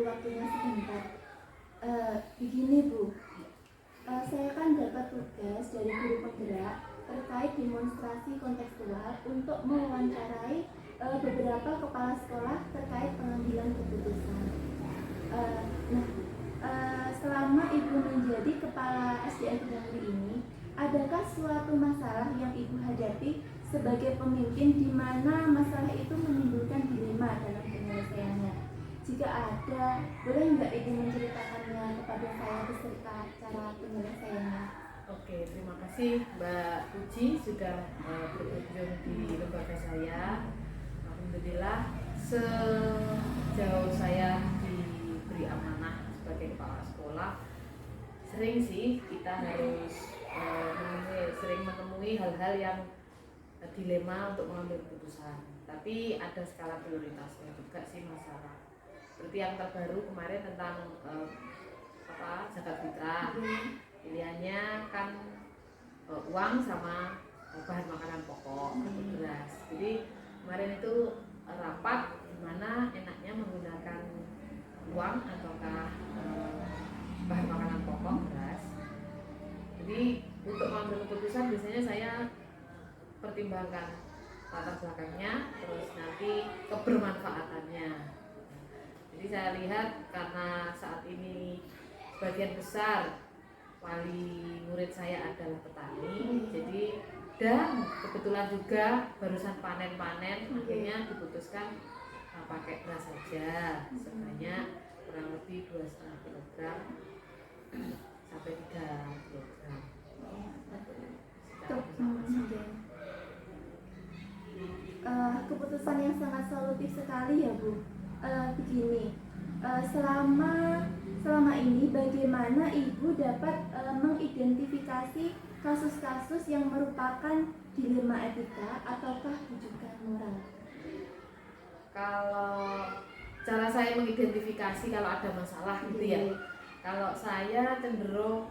waktunya sebentar. Begini Bu, saya kan dapat tugas dari guru penggerak terkait demonstrasi kontekstual untuk mewawancarai beberapa kepala sekolah terkait pengambilan keputusan. Selama Ibu menjadi kepala SDN Kedamri ini, adakah suatu masalah yang Ibu hadapi sebagai pemimpin di mana masalah itu menimbulkan dilema dalam penyelesaiannya? Jika ada, boleh nggak Ibu menceritakannya kepada saya beserta cara penyelesaiannya? Oke, terima kasih Mbak Puji sudah berkunjung di lembaga saya. Alhamdulillah, sejauh saya diberi amanah sebagai kepala sekolah, sering sih kita harus sering menemui hal-hal yang dilema untuk mengambil keputusan. Tapi ada skala prioritasnya juga sih masalah. Seperti yang terbaru kemarin tentang zakat fitrah. Pilihannya kan uang sama bahan makanan pokok atau beras. Jadi kemarin itu rapat di mana enaknya menggunakan uang ataukah bahan makanan pokok beras. Jadi untuk mengambil keputusan biasanya saya pertimbangkan latar belakangnya, terus nanti kebermanfaatannya. Jadi saya lihat karena saat ini sebagian besar wali murid saya adalah petani, jadi dan kebetulan juga barusan panen-panen, akhirnya diputuskan pakai beras saja sebanyak kurang lebih 2,5 kg sampai 3 kg. Keputusan yang sangat solutif sekali ya Bu. Begini, selama ini bagaimana Ibu dapat mengidentifikasi kasus-kasus yang merupakan dilema etika ataukah rujukan moral? Kalau cara saya mengidentifikasi kalau ada masalah gitu ya, kalau saya cenderung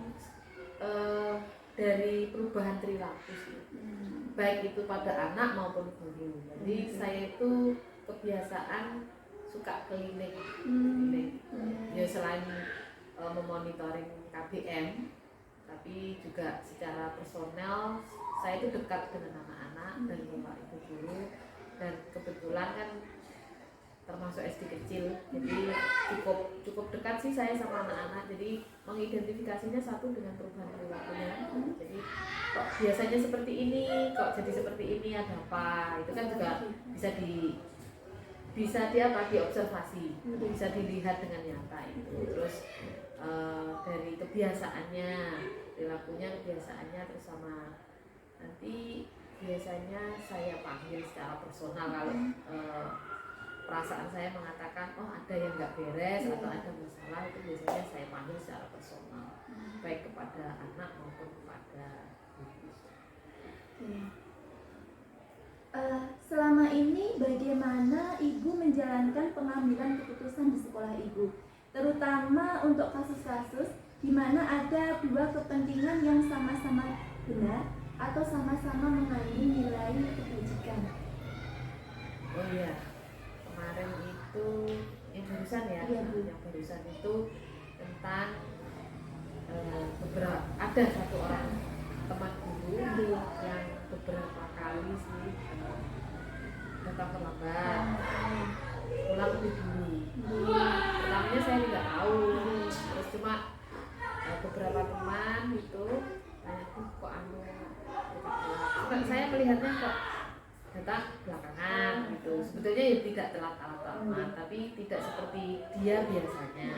dari perubahan perilaku sih, baik itu pada anak maupun guru. Jadi saya itu kebiasaan suka keliling. Ya selain memonitoring KBM, tapi juga secara personal saya itu dekat dengan anak-anak dan bapak ibu guru, dan kebetulan kan termasuk SD kecil, jadi cukup dekat sih saya sama anak-anak. Jadi mengidentifikasinya satu dengan perubahan perilakunya. Jadi kok biasanya seperti ini, kok jadi seperti ini, ada apa? Itu kan juga bisa diobservasi, bisa dilihat dengan nyata itu. Terus dari kebiasaannya, perilakunya, kebiasaannya, terus sama nanti biasanya saya panggil secara personal kalau perasaan saya mengatakan ada yang nggak beres atau ada masalah, itu biasanya saya panggil secara personal, baik kepada anak maupun kepada ibu. Selama ini bagaimana Ibu menjalankan pengambilan keputusan di sekolah Ibu, terutama untuk kasus-kasus di mana ada dua kepentingan yang sama-sama benar atau sama-sama mengandung nilai kebajikan? Oh iya, kemarin itu yang barusan ya, yang barusan itu tentang ada satu orang teman guru yang beberapa kali sih datang terlambat, pulang lebih dulu. Pertamanya saya tidak tahu, terus cuma beberapa teman itu tanya kok anu, saya melihatnya kok datang belakangan gitu. Sebetulnya ya tidak telat amat, tapi tidak seperti dia biasanya.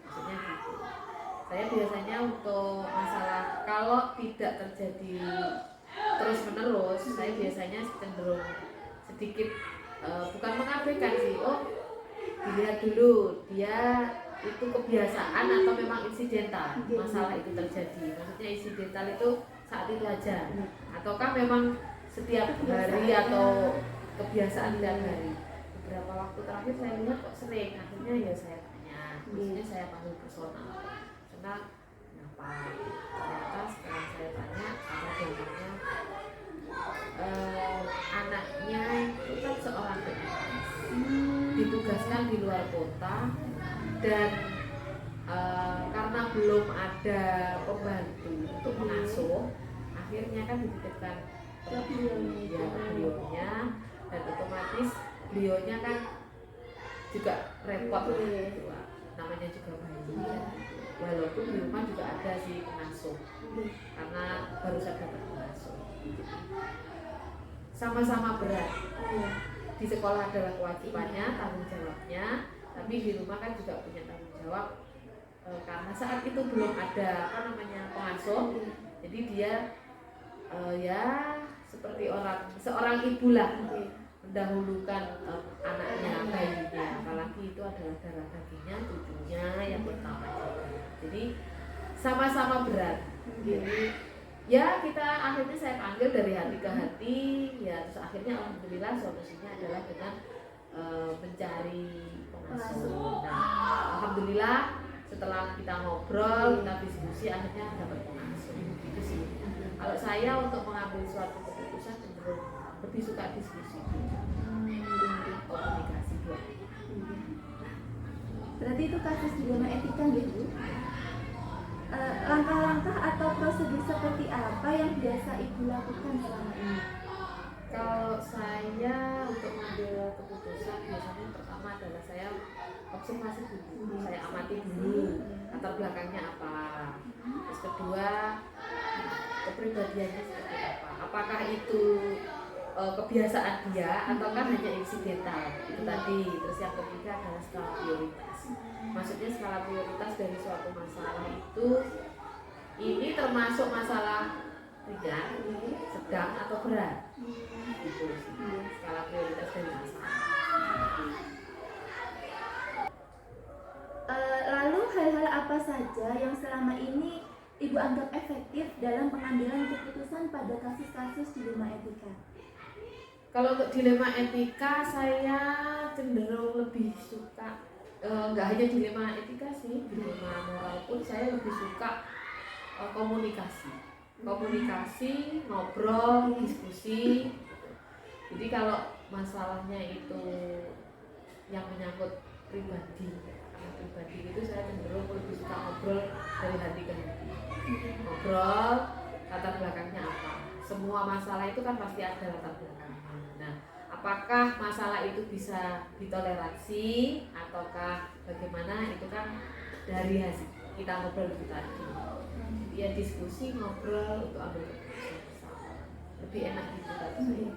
Maksudnya gitu. Saya biasanya untuk masalah kalau tidak terjadi terus menerus, saya biasanya cenderung sedikit bukan mengabaikan sih. Dilihat dulu dia itu kebiasaan atau memang insidental masalah itu terjadi. Maksudnya insidental itu saat itu aja, ataukah memang setiap hari atau kebiasaan setiap hari. Beberapa waktu terakhir saya lihat kok sering, akhirnya ya saya tanya, maksudnya saya panggil personal, karena kenapa? Ternyata setelah saya tanya, karena biasanya anaknya itu kan seorang PNS, ditugaskan di luar kota dan karena belum ada pembantu untuk mengasuh, akhirnya kan dititipkan ke beliaunya, dan otomatis beliaunya kan juga repot gitu, namanya juga bayi ya. Walaupun di rumah juga ada sih pengasuh, karena baru saja dapat pengasuh. Sama-sama berat. Di sekolah adalah kewajibannya, tanggung jawabnya, tapi di rumah kan juga punya tanggung jawab, karena saat itu belum ada pengasuh, jadi dia ya seperti seorang ibu lah, mendahulukan anaknya, bayinya, apalagi itu adalah darah dagingnya, cucunya yang pertama. Jadi sama-sama berat. Jadi ya kita akhirnya saya panggil dari hati ke hati, ya terus akhirnya alhamdulillah solusinya adalah dengan mencari pengasuh. Nah, alhamdulillah setelah kita ngobrol, kita diskusi, akhirnya dapat pengasuh. Gitu sih. Kalau saya untuk mengambil suatu keputusan cenderung lebih suka diskusi, komunikasi dua. Berarti itu kasus dilema etika gitu. Langkah-langkah atau prosedur seperti apa yang biasa Ibu lakukan selama ini? Kalau saya untuk mengambil keputusan, biasanya pertama adalah saya observasi dulu, saya amati dulu latar belakangnya apa. Terus kedua, kepribadiannya seperti apa. Apakah itu kebiasaan dia ataukah hanya insidental, itu tadi. Terus yang ketiga adalah skala prioritas. Maksudnya skala prioritas dari suatu masalah itu, ini termasuk masalah ringan, sedang atau berat. Gitu sih. Skala prioritas dari masalah. Lalu hal-hal apa saja yang selama ini Ibu anggap efektif dalam pengambilan keputusan pada kasus-kasus dilema etika? Kalau untuk dilema etika, saya cenderung lebih suka, nggak hanya dilema etika sih, dilema moral pun saya lebih suka komunikasi, ngobrol, diskusi. Jadi kalau masalahnya itu yang menyangkut pribadi itu, saya cenderung lebih suka ngobrol dari hati ke hati. Ngobrol, latar belakangnya apa. Semua masalah itu kan pasti ada latar belakangnya. Nah, apakah masalah itu bisa ditoleransi ataukah bagaimana, itu kan dari hasil kita ngobrol itu tadi. Ya diskusi, ngobrol untuk ambil keputusan bersama. Lebih enak gitu tadi saya.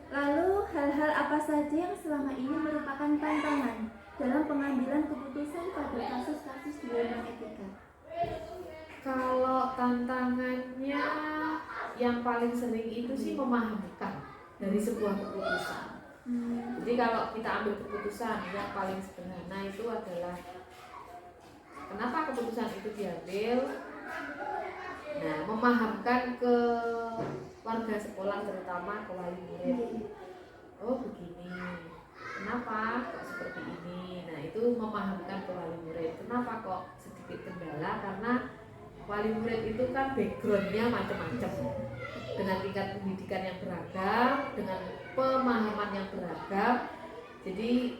Lalu hal-hal apa saja yang selama ini merupakan tantangan dalam pengambilan keputusan pada kasus-kasus dilema etika? Kalau tantangannya yang paling sering itu sih memahamkan dari sebuah keputusan. Jadi kalau kita ambil keputusan, yang paling sederhana itu adalah kenapa keputusan itu diambil. Nah, memahamkan ke warga sekolah, terutama ke wali murid. Oh begini, kenapa kok seperti ini? Nah, itu memahamkan ke wali murid. Kenapa kok sedikit kendala? Karena wali murid itu kan backgroundnya macam-macam, dengan tingkat pendidikan yang beragam, dengan pemahaman yang beragam. Jadi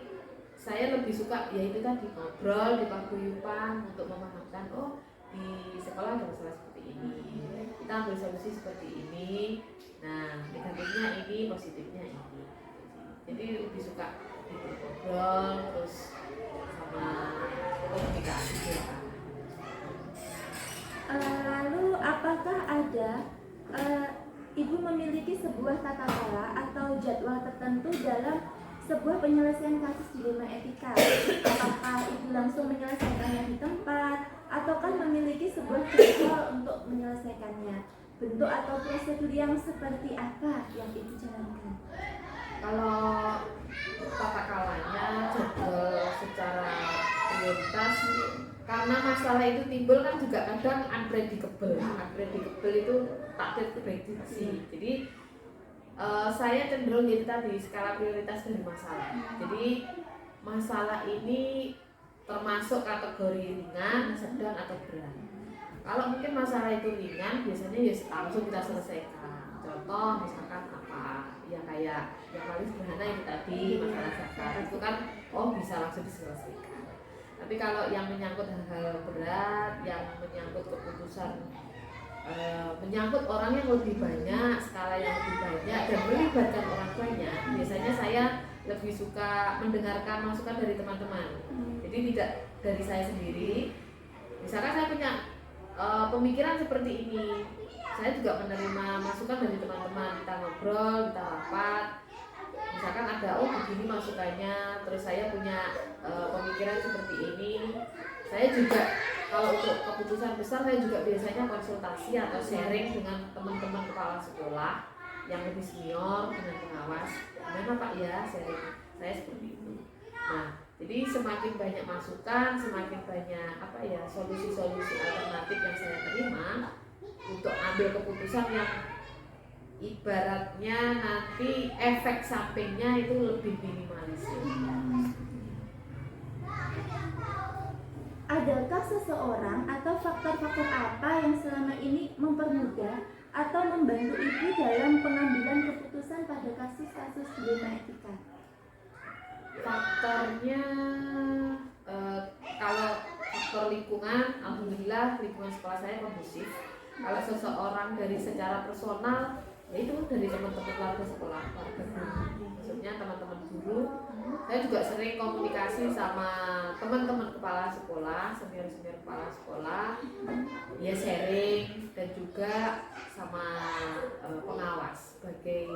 saya lebih suka yaitu tadi ngobrol di paguyuban untuk memahamkan, oh di sekolah ada masalah seperti ini, kita ambil solusi seperti ini. Nah, negatifnya ini, positifnya ini. Jadi lebih suka ngobrol terus sama komunikasi. Lalu apakah ada Ibu memiliki sebuah tata cara atau jadwal tertentu dalam sebuah penyelesaian kasus dilema etika? Apakah Ibu langsung menyelesaikannya di tempat ataukah memiliki sebuah jadwal untuk menyelesaikannya? Bentuk atau prosedur yang seperti apa yang Ibu jalankan? Kalau tata kalanya, jadwal secara prioritas, karena masalah itu timbul kan juga kadang unpredictable itu tak terprediksi. Jadi saya cenderung itu tadi skala prioritas dari masalah. Jadi masalah ini termasuk kategori ringan, sedang atau berat. Kalau mungkin masalah itu ringan, biasanya ya langsung kita selesaikan. Contoh misalkan apa? ya kayak yang paling sederhana itu tadi masalah zakat itu kan bisa langsung diselesaikan. Tapi kalau yang menyangkut hal-hal berat, yang menyangkut keputusan, menyangkut orang yang lebih banyak, skala yang lebih banyak dan melibatkan orang banyak, biasanya saya lebih suka mendengarkan masukan dari teman-teman. Jadi tidak dari saya sendiri. Misalkan saya punya pemikiran seperti ini, saya juga menerima masukan dari teman-teman, kita ngobrol, kita rapat. Misalkan ada begini masukannya, terus saya punya pemikiran seperti ini, saya juga kalau untuk keputusan besar saya juga biasanya konsultasi atau sharing dengan teman-teman kepala sekolah yang lebih senior dengan pengawas. Gimana Pak ya sharing saya seperti itu. Nah, jadi semakin banyak masukan, semakin banyak solusi-solusi alternatif yang saya terima untuk ambil keputusan yang ibaratnya nanti efek sampingnya itu lebih minimalisir. Adakah seseorang atau faktor-faktor apa yang selama ini mempermudah atau membantu ibu dalam pengambilan keputusan pada kasus-kasus dilema etika? Faktornya kalau faktor lingkungan, alhamdulillah lingkungan sekolah saya kondusif. Kalau seseorang dari secara personal, yaitu dari teman-teman keluarga sekolah, keluarga guru, maksudnya teman-teman guru. Saya juga sering komunikasi sama teman-teman kepala sekolah, senior-senior kepala sekolah, ya sharing, dan juga sama pengawas sebagai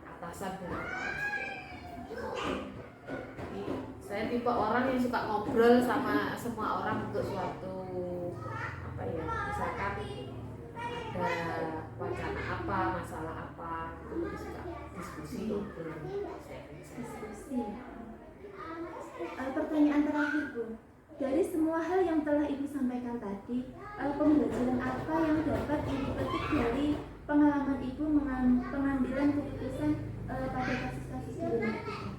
atasan dari kepala sekolah. Jadi, saya tipe orang yang suka ngobrol sama semua orang untuk suatu misalkan ada wacana apa, masalah apa, itu lebih suka diskusi, ngobrol, Diskusi. Pertanyaan terakhir Bu, dari semua hal yang telah Ibu sampaikan tadi, pembelajaran apa yang dapat Ibu petik dari pengalaman Ibu pengambilan keputusan pada kasus-kasus dilema etika?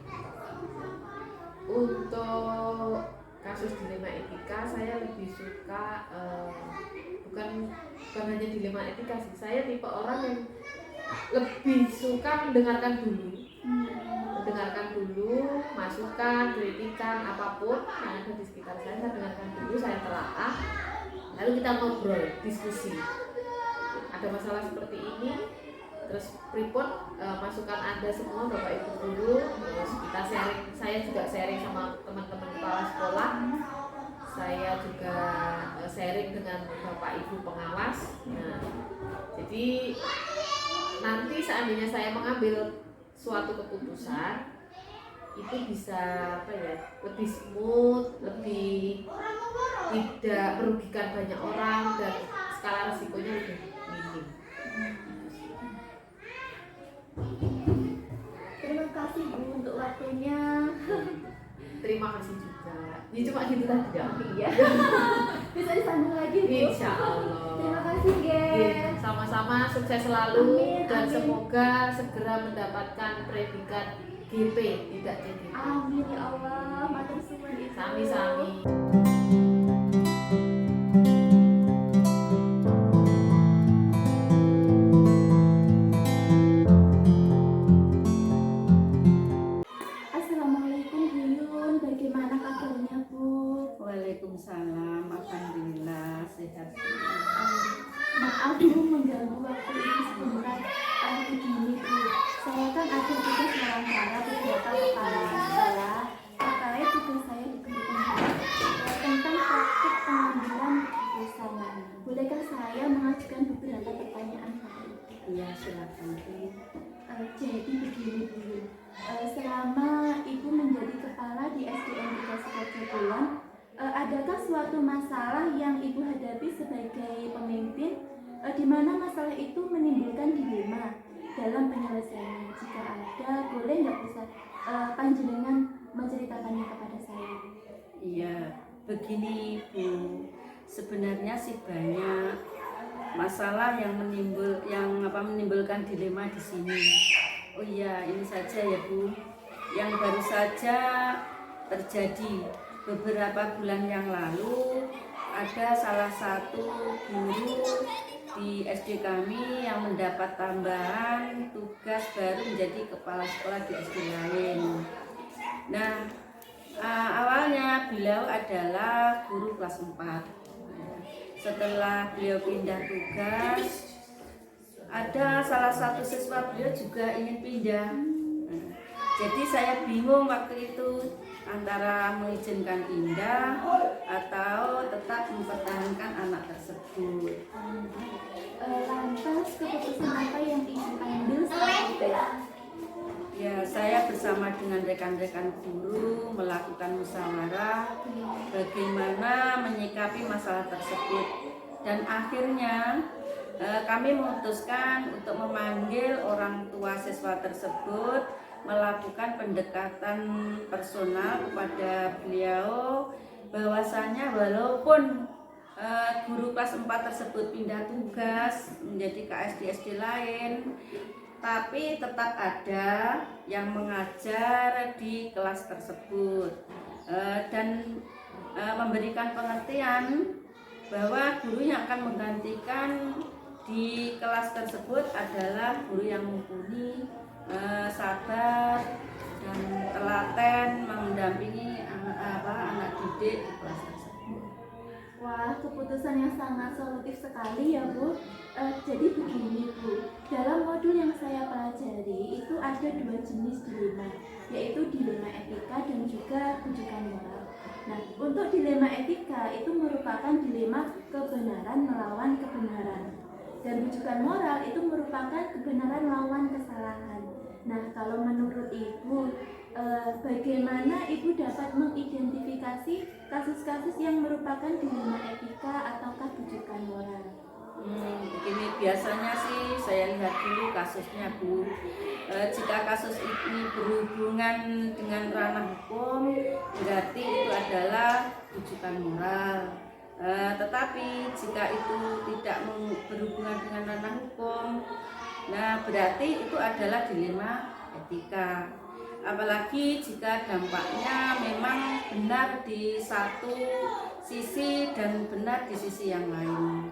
Untuk kasus dilema etika saya lebih suka bukan hanya dilema etika sih, saya tipe orang yang lebih suka mendengarkan dulu masukan, kritikan, apapun yang ada di sekitar saya dengarkan dulu, saya telaah, lalu kita ngobrol, diskusi. Ada masalah seperti ini, terus report masukan Anda semua Bapak Ibu guru, terus kita sharing, saya juga sharing sama teman-teman kepala sekolah, saya juga sharing dengan Bapak Ibu pengawas. Nah, jadi nanti seandainya saya mengambil suatu keputusan itu bisa lebih smooth, lebih tidak merugikan banyak orang dan skala risikonya lebih minim. Terima kasih Bu untuk waktunya. Terima kasih juga. Ini cuma gitu tadi ya. Iya. Bisa disambung lagi Bu. Insya Allah. Terima kasih Gen. Sama-sama sukses selalu. Amin, dan amin. Semoga segera mendapatkan predikat GP, tidak CGP. Amin ya Allah. Matur suwun Ibu. Sami-sami. Assalamualaikum Bu Yun. Bagaimana kabarnya Bu? Waalaikumsalam, alhamdulillah sehat. Maaf Bu mengganggu waktu ini sebentar. Begini Bu, saya kan ada tugas wawancara beberapa kepala sekolah terkait tugas saya diberikan tentang praktik pengambilan keputusan. Bolehkah saya mengajukan beberapa pertanyaan Pak? Iya, silakan. Jadi begini Bu, selama Ibu menjadi kepala di SDN 3 Sukojoboyan, adakah suatu masalah yang Ibu hadapi sebagai pemimpin di mana masalah itu menimbulkan dilema dalam penyelesaiannya? Jika ada, boleh nggak bisa panjenengan menceritakannya kepada saya? Iya, begini Bu, sebenarnya sih banyak masalah yang menimbulkan dilema di sini. Oh iya, ini saja ya Bu, yang baru saja terjadi beberapa bulan yang lalu, ada salah satu guru di SD kami yang mendapat tambahan tugas baru menjadi kepala sekolah di SD lain. Nah, awalnya beliau adalah guru kelas 4. Setelah beliau pindah tugas, ada salah satu siswa beliau juga ingin pindah. Jadi saya bingung waktu itu antara mengizinkan pindah atau tetap mempertahankan anak tersebut. Lantas keputusan apa yang ibu ambil saat itu? Ya, saya bersama dengan rekan-rekan guru melakukan musyawarah bagaimana menyikapi masalah tersebut, dan akhirnya kami memutuskan untuk memanggil orang tua siswa tersebut, melakukan pendekatan personal kepada beliau bahwasanya walaupun guru kelas 4 tersebut pindah tugas menjadi KSD lain, tapi tetap ada yang mengajar di kelas tersebut, dan memberikan pengertian bahwa guru yang akan menggantikan di kelas tersebut adalah guru yang mumpuni, sabar dan telaten mendampingi anak didik di kelas tersebut. Wah, keputusan yang sangat solutif sekali ya Bu. Jadi begini Bu, dalam modul yang saya pelajari itu ada 2 jenis dilema, yaitu dilema etika dan juga rujukan moral. Nah, untuk dilema etika itu merupakan dilema kebenaran melawan kebenaran, dan rujukan moral itu merupakan kebenaran lawan kesalahan. Nah, kalau menurut Ibu, bagaimana Ibu dapat mengidentifikasi kasus-kasus yang merupakan dilema etika ataukah rujukan moral? Begini, biasanya sih saya lihat dulu kasusnya Bu. Jika kasus ini berhubungan dengan ranah hukum, berarti itu adalah rujukan moral. Tetapi jika itu tidak berhubungan dengan ranah hukum, nah berarti itu adalah dilema etika. Apalagi jika dampaknya memang benar di satu sisi dan benar di sisi yang lain.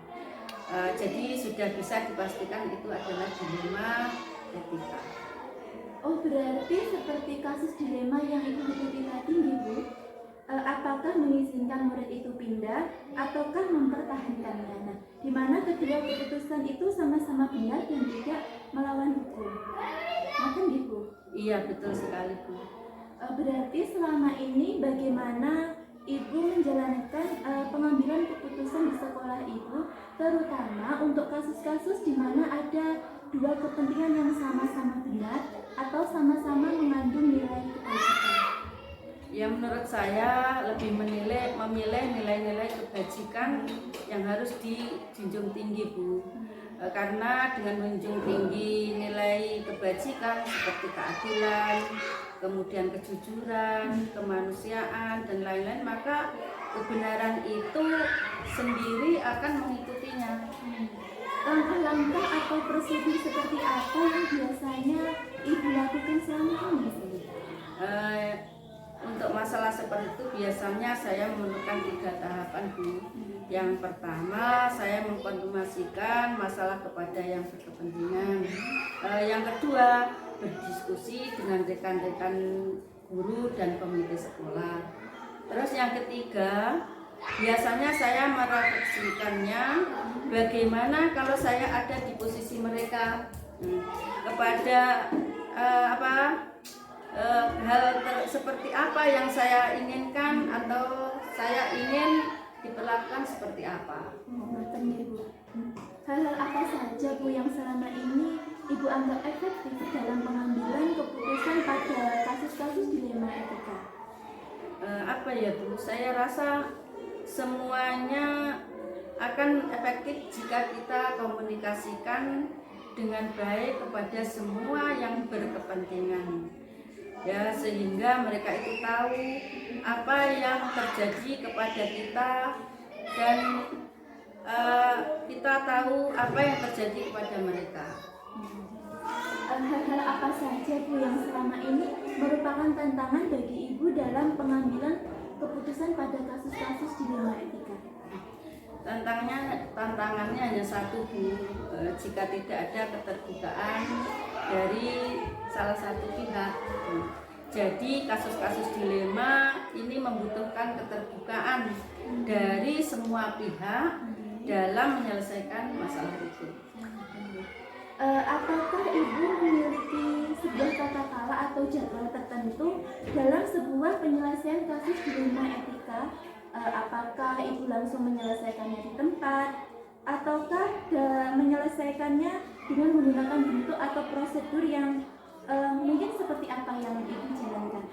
Jadi sudah bisa dipastikan itu adalah dilema etika. Oh, berarti seperti kasus dilema yang Ibu ikuti tadi Bu, apakah mengizinkan murid itu pindah ataukah mempertahankannya? Nah, di mana kedua keputusan itu sama-sama benar dan tidak melawan hukum. Makan Bu? Iya, betul sekali Bu. Berarti selama ini bagaimana Ibu menjalankan pengambilan keputusan di sekolah Ibu, terutama untuk kasus-kasus di mana ada dua kepentingan yang sama-sama benar atau sama-sama mengandung nilai kebajikan? Ya, menurut saya lebih memilih nilai-nilai kebajikan yang harus dijunjung tinggi Bu. Karena dengan menjunjung tinggi nilai kebajikan seperti keadilan, kemudian kejujuran, kemanusiaan dan lain-lain, maka kebenaran itu sendiri akan mengikutinya. Langkah-langkah atau prosedur seperti apa yang biasanya Ibu lakukan selama ini? Untuk masalah seperti itu biasanya saya memerlukan 3 tahapan Bu. Yang pertama, saya mengkonfirmasikan masalah kepada yang berkepentingan. Yang kedua, berdiskusi dengan rekan-rekan guru dan komite sekolah. Terus yang ketiga, biasanya saya merefleksikannya bagaimana kalau saya ada di posisi mereka, kepada hal seperti apa yang saya inginkan atau saya ingin diperlakukan seperti apa. Ibu. Hal-hal apa saja Bu yang selama ini Ibu anggap efektif dalam pengambilan keputusan pada kasus-kasus dilema etika? Apa ya Bu, saya rasa semuanya akan efektif jika kita komunikasikan dengan baik kepada semua yang berkepentingan, ya, sehingga mereka itu tahu apa yang terjadi kepada kita dan kita tahu apa yang terjadi kepada mereka. Hal-hal apa saja Bu yang selama ini merupakan tantangan bagi Ibu dalam pengambilan keputusan pada kasus-kasus dilema etika? tantangannya hanya satu Bu, jika tidak ada keterbukaan dari salah satu pihak. Jadi kasus-kasus dilema ini membutuhkan keterbukaan dari semua pihak dalam menyelesaikan masalah itu. Apakah Ibu memiliki sebuah tata cara atau jadwal tertentu dalam sebuah penyelesaian kasus dilema etika? Apakah Ibu langsung menyelesaikannya di tempat, ataukah menyelesaikannya dengan menggunakan bentuk atau prosedur yang mungkin seperti apa yang Ibu jalankan?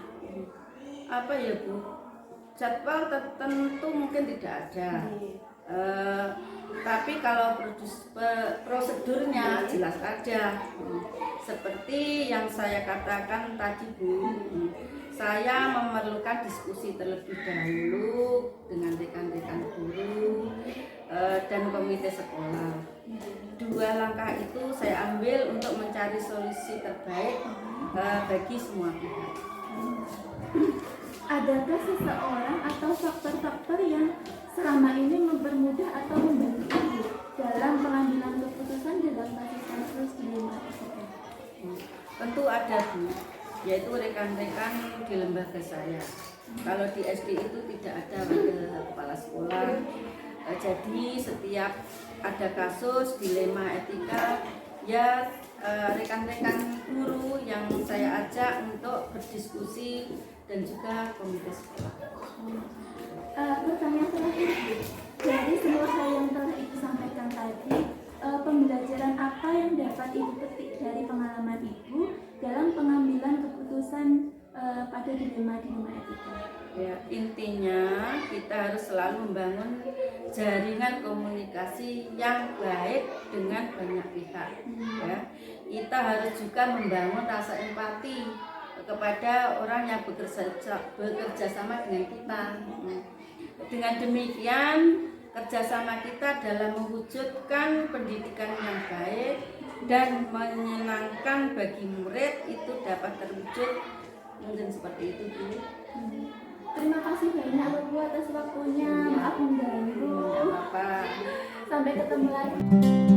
Apa ya Bu? Jadwal tertentu mungkin tidak ada. Tapi kalau prosedurnya jelas ada. Seperti yang saya katakan tadi Bu, saya memerlukan diskusi terlebih dahulu dengan rekan-rekan guru dan komite sekolah. 2 langkah itu saya ambil untuk mencari solusi terbaik bagi semua pihak. Adakah seseorang atau faktor-faktor yang selama ini mempermudah atau membantu Ibu dalam pengambilan keputusan dalam kasus-kasus dilema etika? Tentu ada Bu, yaitu rekan-rekan di lembaga saya. Kalau di SD itu tidak ada wakil kepala sekolah. Jadi setiap ada kasus dilema etika, ya rekan-rekan guru yang saya ajak untuk berdiskusi dan juga komite sekolah. Pertanyaan terakhir, dari semua hal yang telah Ibu sampaikan tadi, pembelajaran apa yang dapat Ibu petik dari pengalaman Ibu dalam pengambilan keputusan pada dilema-dilema etika? Ya, intinya kita harus selalu membangun jaringan komunikasi yang baik dengan banyak pihak. Ya. Kita harus juga membangun rasa empati kepada orang yang bekerja sama dengan kita. Dengan demikian, kerjasama kita dalam mewujudkan pendidikan yang baik dan menyenangkan bagi murid itu dapat terwujud. Mungkin seperti itu Bu. Terima kasih banyak Bu atas waktunya. Maaf mengganggu. Tidak apa-apa. Sampai ketemu lagi.